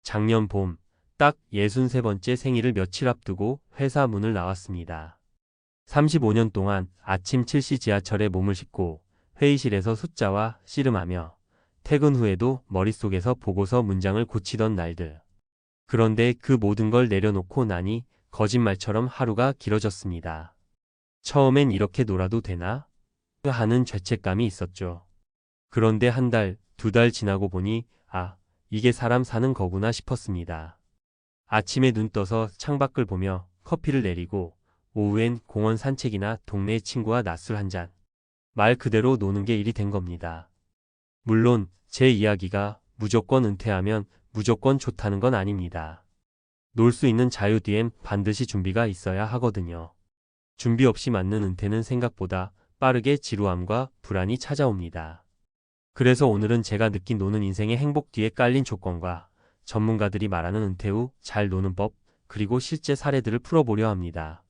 작년 봄, 딱 63번째 생일을 며칠 앞두고 회사 문을 나왔습니다. 35년 동안 아침 7시 지하철에 몸을 싣고 회의실에서 숫자와 씨름하며 퇴근 후에도 머릿속에서 보고서 문장을 고치던 날들. 그런데 그 모든 걸 내려놓고 나니 거짓말처럼 하루가 길어졌습니다. 처음엔 이렇게 놀아도 되나? 하는 죄책감이 있었죠. 그런데 한 달, 두 달 지나고 보니 이게 사람 사는 거구나 싶었습니다. 아침에 눈 떠서 창밖을 보며 커피를 내리고 오후엔 공원 산책이나 동네 친구와 낮술 한 잔. 말 그대로 노는 게 일이 된 겁니다. 물론 제 이야기가 무조건 은퇴하면 무조건 좋다는 건 아닙니다. 놀 수 있는 자유 뒤엔 반드시 준비가 있어야 하거든요. 준비 없이 맞는 은퇴는 생각보다 빠르게 지루함과 불안이 찾아옵니다. 그래서 오늘은 제가 느낀 노는 인생의 행복 뒤에 깔린 조건과 전문가들이 말하는 은퇴 후 잘 노는 법, 그리고 실제 사례들을 풀어보려 합니다.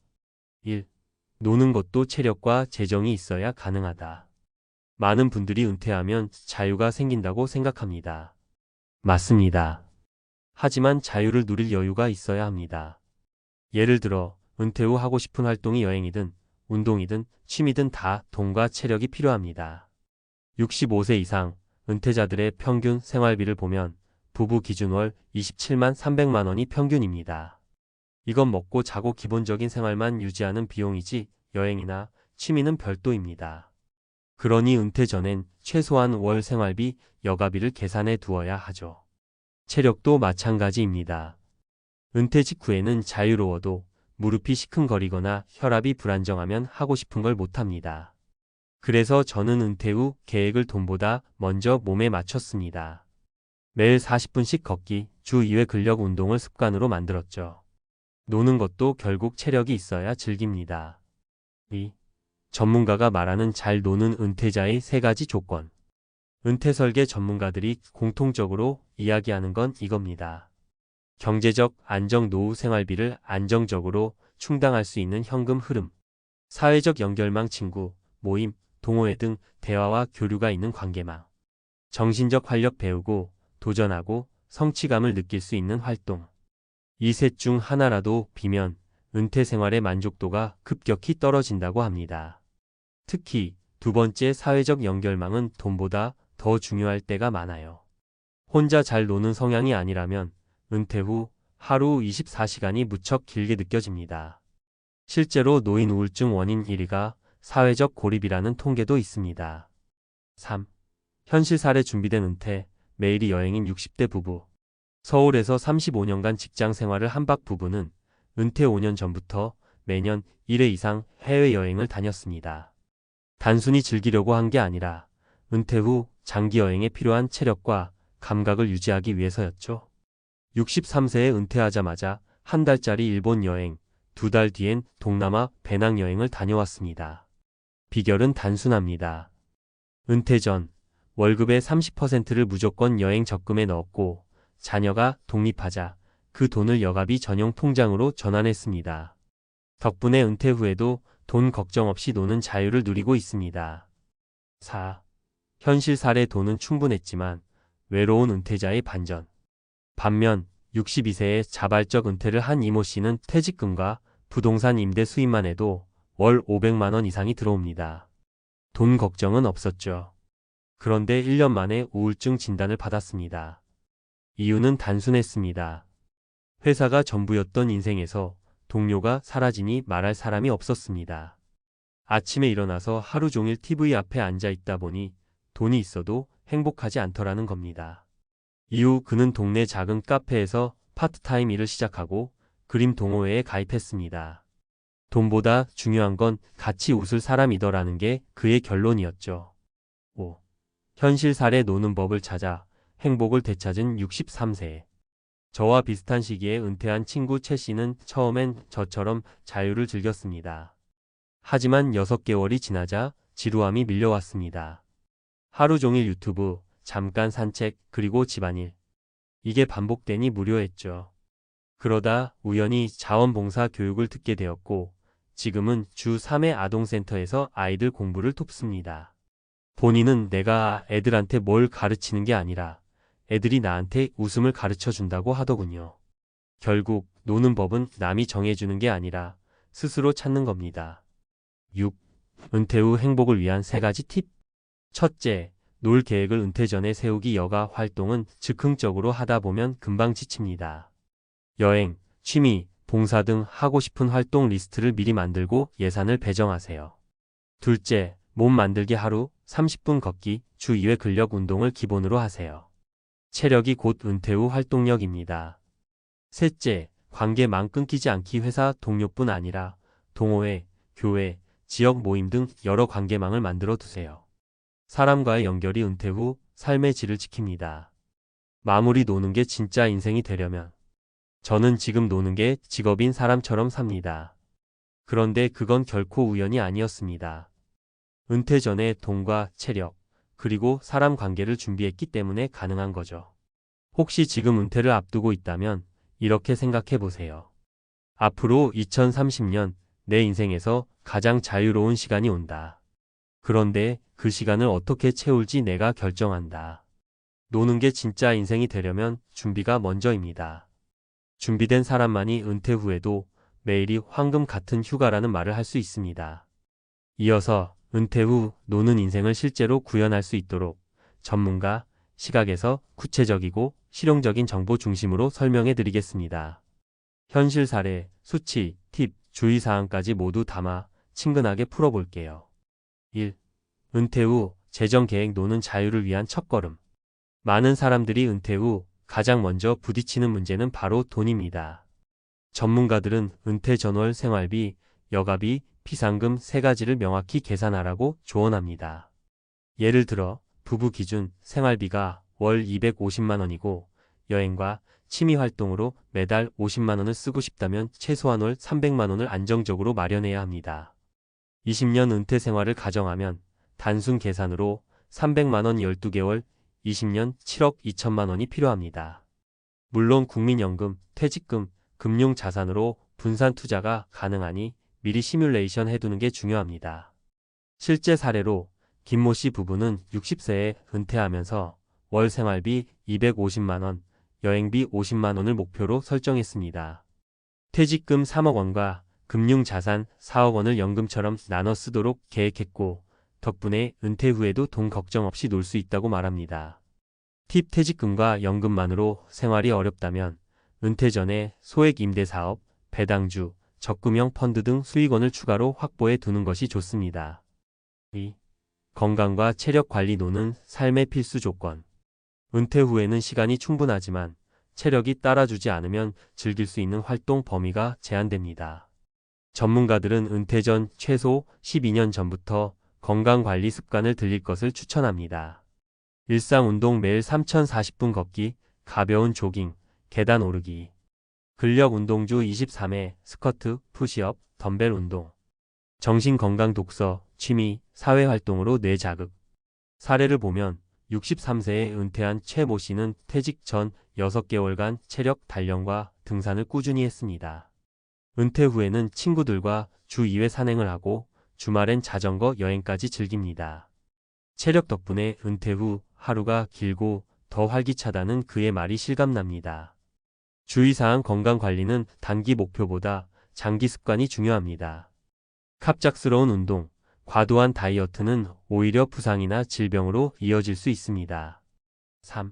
1. 노는 것도 체력과 재정이 있어야 가능하다. 많은 분들이 은퇴하면 자유가 생긴다고 생각합니다. 맞습니다. 하지만 자유를 누릴 여유가 있어야 합니다. 예를 들어 은퇴 후 하고 싶은 활동이 여행이든 운동이든 취미든 다 돈과 체력이 필요합니다. 65세 이상 은퇴자들의 평균 생활비를 보면 부부 기준 월 27만 300만 원이 평균입니다. 이건 먹고 자고 기본적인 생활만 유지하는 비용이지 여행이나 취미는 별도입니다. 그러니 은퇴 전엔 최소한 월 생활비, 여가비를 계산해 두어야 하죠. 체력도 마찬가지입니다. 은퇴 직후에는 자유로워도 무릎이 시큰거리거나 혈압이 불안정하면 하고 싶은 걸 못합니다. 그래서 저는 은퇴 후 계획을 돈보다 먼저 몸에 맞췄습니다. 매일 40분씩 걷기, 주 2회 근력 운동을 습관으로 만들었죠. 노는 것도 결국 체력이 있어야 즐깁니다. 2. 전문가가 말하는 잘 노는 은퇴자의 3가지 조건. 은퇴 설계 전문가들이 공통적으로 이야기하는 건 이겁니다. 경제적 안정, 노후 생활비를 안정적으로 충당할 수 있는 현금 흐름, 사회적 연결망, 친구, 모임, 동호회 등 대화와 교류가 있는 관계망, 정신적 활력, 배우고 도전하고 성취감을 느낄 수 있는 활동. 이 셋 중 하나라도 비면 은퇴 생활의 만족도가 급격히 떨어진다고 합니다. 특히 두 번째 사회적 연결망은 돈보다 더 중요할 때가 많아요. 혼자 잘 노는 성향이 아니라면 은퇴 후 하루 24시간이 무척 길게 느껴집니다. 실제로 노인 우울증 원인 1위가 사회적 고립이라는 통계도 있습니다. 3. 현실 사례 준비된 은퇴, 매일이 여행인 60대 부부. 서울에서 35년간 직장 생활을 한박 부부는 은퇴 5년 전부터 매년 1회 이상 해외여행을 다녔습니다. 단순히 즐기려고 한 게 아니라 은퇴 후 장기 여행에 필요한 체력과 감각을 유지하기 위해서였죠. 63세에 은퇴하자마자 한 달짜리 일본 여행, 2달 뒤엔 동남아 배낭여행을 다녀왔습니다. 비결은 단순합니다. 은퇴 전 월급의 30%를 무조건 여행 적금에 넣었고 자녀가 독립하자 그 돈을 여가비 전용 통장으로 전환했습니다. 덕분에 은퇴 후에도 돈 걱정 없이 노는 자유를 누리고 있습니다. 4. 현실 사례 돈은 충분했지만 외로운 은퇴자의 반전. 반면 62세에 자발적 은퇴를 한 이모 씨는 퇴직금과 부동산 임대 수입만 해도 월 500만 원 이상이 들어옵니다. 돈 걱정은 없었죠. 그런데 1년 만에 우울증 진단을 받았습니다. 이유는 단순했습니다. 회사가 전부였던 인생에서 동료가 사라지니 말할 사람이 없었습니다. 아침에 일어나서 하루 종일 TV 앞에 앉아 있다 보니 돈이 있어도 행복하지 않더라는 겁니다. 이후 그는 동네 작은 카페에서 파트타임 일을 시작하고 그림 동호회에 가입했습니다. 돈보다 중요한 건 같이 웃을 사람이더라는 게 그의 결론이었죠. 5. 현실 사례 노는 법을 찾아 행복을 되찾은 63세. 저와 비슷한 시기에 은퇴한 친구 최 씨는 처음엔 저처럼 자유를 즐겼습니다. 하지만 6개월이 지나자 지루함이 밀려왔습니다. 하루 종일 유튜브, 잠깐 산책, 그리고 집안일. 이게 반복되니 무료했죠. 그러다 우연히 자원봉사 교육을 듣게 되었고 지금은 주 3회 아동센터에서 아이들 공부를 돕습니다. 본인은 내가 애들한테 뭘 가르치는 게 아니라 애들이 나한테 웃음을 가르쳐 준다고 하더군요. 결국 노는 법은 남이 정해주는 게 아니라 스스로 찾는 겁니다. 6. 은퇴 후 행복을 위한 3가지 팁. 첫째, 놀 계획을 은퇴 전에 세우기. 여가 활동은 즉흥적으로 하다 보면 금방 지칩니다. 여행, 취미, 봉사 등 하고 싶은 활동 리스트를 미리 만들고 예산을 배정하세요. 둘째, 몸 만들기. 하루 30분 걷기, 주 2회 근력 운동을 기본으로 하세요. 체력이 곧 은퇴 후 활동력입니다. 셋째, 관계망 끊기지 않기. 회사 동료뿐 아니라 동호회, 교회, 지역 모임 등 여러 관계망을 만들어 두세요. 사람과의 연결이 은퇴 후 삶의 질을 지킵니다. 마무리. 노는 게 진짜 인생이 되려면 저는 지금 노는 게 직업인 사람처럼 삽니다. 그런데 그건 결코 우연이 아니었습니다. 은퇴 전에 돈과 체력, 그리고 사람 관계를 준비했기 때문에 가능한 거죠. 혹시 지금 은퇴를 앞두고 있다면 이렇게 생각해 보세요. 앞으로 2030년 내 인생에서 가장 자유로운 시간이 온다. 그런데 그 시간을 어떻게 채울지 내가 결정한다. 노는 게 진짜 인생이 되려면 준비가 먼저입니다. 준비된 사람만이 은퇴 후에도 매일이 황금 같은 휴가라는 말을 할 수 있습니다. 이어서 은퇴 후 노는 인생을 실제로 구현할 수 있도록 전문가 시각에서 구체적이고 실용적인 정보 중심으로 설명해 드리겠습니다. 현실 사례, 수치, 팁, 주의사항까지 모두 담아 친근하게 풀어볼게요. 1. 은퇴 후 재정 계획. 노는 자유를 위한 첫걸음. 많은 사람들이 은퇴 후 가장 먼저 부딪히는 문제는 바로 돈입니다. 전문가들은 은퇴 전월 생활비, 여가비, 비상금 3가지를 명확히 계산하라고 조언합니다. 예를 들어 부부 기준 생활비가 월 250만 원이고 여행과 취미 활동으로 매달 50만 원을 쓰고 싶다면 최소한 월 300만 원을 안정적으로 마련해야 합니다. 20년 은퇴 생활을 가정하면 단순 계산으로 300만 원 12개월, 20년 7억 2천만 원이 필요합니다. 물론 국민연금, 퇴직금, 금융자산으로 분산 투자가 가능하니 미리 시뮬레이션 해두는 게 중요합니다. 실제 사례로 김모 씨 부부는 60세에 은퇴하면서 월 생활비 250만 원, 여행비 50만 원을 목표로 설정했습니다. 퇴직금 3억 원과 금융자산 4억 원을 연금처럼 나눠 쓰도록 계획했고 덕분에 은퇴 후에도 돈 걱정 없이 놀 수 있다고 말합니다. 팁. 퇴직금과 연금만으로 생활이 어렵다면 은퇴 전에 소액 임대사업, 배당주, 적금형 펀드 등 수익원을 추가로 확보해 두는 것이 좋습니다. 2. 건강과 체력 관리. 노는 삶의 필수 조건. 은퇴 후에는 시간이 충분하지만 체력이 따라주지 않으면 즐길 수 있는 활동 범위가 제한됩니다. 전문가들은 은퇴 전 최소 12년 전부터 건강관리 습관을 들일 것을 추천합니다. 일상 운동. 매일 3040분 걷기, 가벼운 조깅, 계단 오르기. 근력 운동 주 23회, 스쿼트, 푸시업, 덤벨 운동. 정신건강. 독서, 취미, 사회활동으로 뇌 자극. 사례를 보면 63세에 은퇴한 최 모 씨는 퇴직 전 6개월간 체력 단련과 등산을 꾸준히 했습니다. 은퇴 후에는 친구들과 주 2회 산행을 하고 주말엔 자전거 여행까지 즐깁니다. 체력 덕분에 은퇴 후 하루가 길고 더 활기차다는 그의 말이 실감납니다. 주의사항. 건강관리는 단기 목표보다 장기 습관이 중요합니다. 갑작스러운 운동, 과도한 다이어트는 오히려 부상이나 질병으로 이어질 수 있습니다. 3.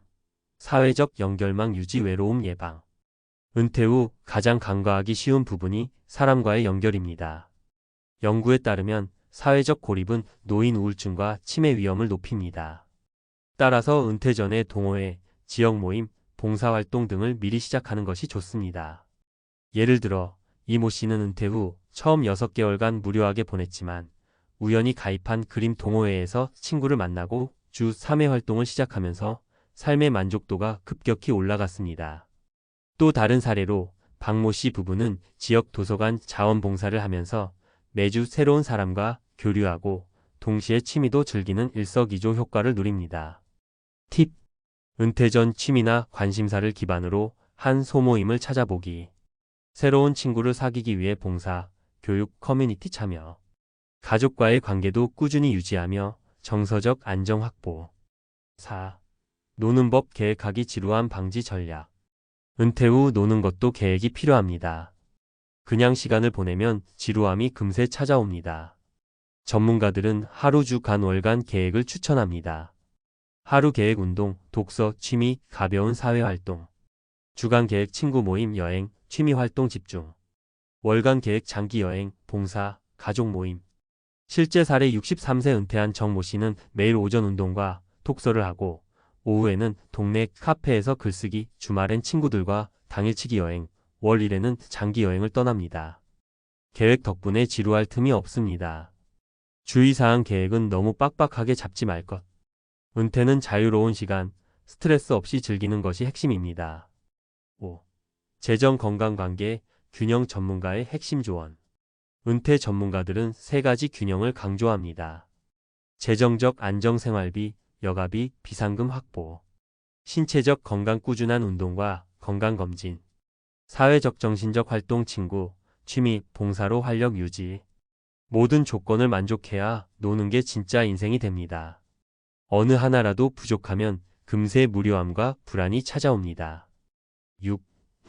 사회적 연결망 유지. 외로움 예방. 은퇴 후 가장 간과하기 쉬운 부분이 사람과의 연결입니다. 연구에 따르면 사회적 고립은 노인 우울증과 치매 위험을 높입니다. 따라서 은퇴 전에 동호회, 지역 모임, 봉사활동 등을 미리 시작하는 것이 좋습니다. 예를 들어 이모 씨는 은퇴 후 처음 6개월간 무료하게 보냈지만 우연히 가입한 그림 동호회에서 친구를 만나고 주 3회 활동을 시작하면서 삶의 만족도가 급격히 올라갔습니다. 또 다른 사례로 박모 씨 부부는 지역 도서관 자원봉사를 하면서 매주 새로운 사람과 교류하고 동시에 취미도 즐기는 일석이조 효과를 누립니다. 팁. 은퇴 전 취미나 관심사를 기반으로 한 소모임을 찾아보기. 새로운 친구를 사귀기 위해 봉사, 교육, 커뮤니티 참여. 가족과의 관계도 꾸준히 유지하며 정서적 안정 확보. 4. 노는 법 계획하기 지루함 방지 전략. 은퇴 후 노는 것도 계획이 필요합니다. 그냥 시간을 보내면 지루함이 금세 찾아옵니다. 전문가들은 하루 주간 월간 계획을 추천합니다. 하루 계획 운동, 독서, 취미, 가벼운 사회활동. 주간 계획 친구 모임, 여행, 취미 활동 집중. 월간 계획 장기 여행, 봉사, 가족 모임. 실제 사례 63세 은퇴한 정모 씨는 매일 오전 운동과 독서를 하고 오후에는 동네 카페에서 글쓰기, 주말엔 친구들과 당일치기 여행, 월 1회는 장기 여행을 떠납니다. 계획 덕분에 지루할 틈이 없습니다. 주의사항 계획은 너무 빡빡하게 잡지 말 것. 은퇴는 자유로운 시간, 스트레스 없이 즐기는 것이 핵심입니다. 5. 재정 건강 관계, 균형 전문가의 핵심 조언. 은퇴 전문가들은 세 가지 균형을 강조합니다. 재정적 안정 생활비, 여가비, 비상금 확보. 신체적 건강 꾸준한 운동과 건강검진. 사회적 정신적 활동 친구, 취미, 봉사로 활력 유지. 모든 조건을 만족해야 노는 게 진짜 인생이 됩니다. 어느 하나라도 부족하면 금세 무료함과 불안이 찾아옵니다. 6.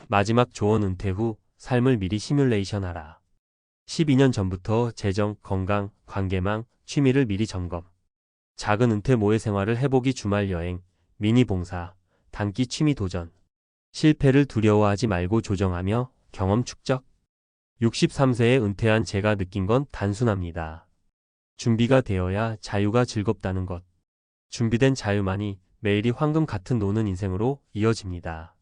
마지막 조언 은퇴 후 삶을 미리 시뮬레이션하라. 12년 전부터 재정, 건강, 관계망, 취미를 미리 점검. 작은 은퇴 모의 생활을 해보기 주말 여행, 미니 봉사, 단기 취미 도전. 실패를 두려워하지 말고 조정하며 경험 축적. 63세에 은퇴한 제가 느낀 건 단순합니다. 준비가 되어야 자유가 즐겁다는 것. 준비된 자유만이 매일이 황금 같은 노는 인생으로 이어집니다.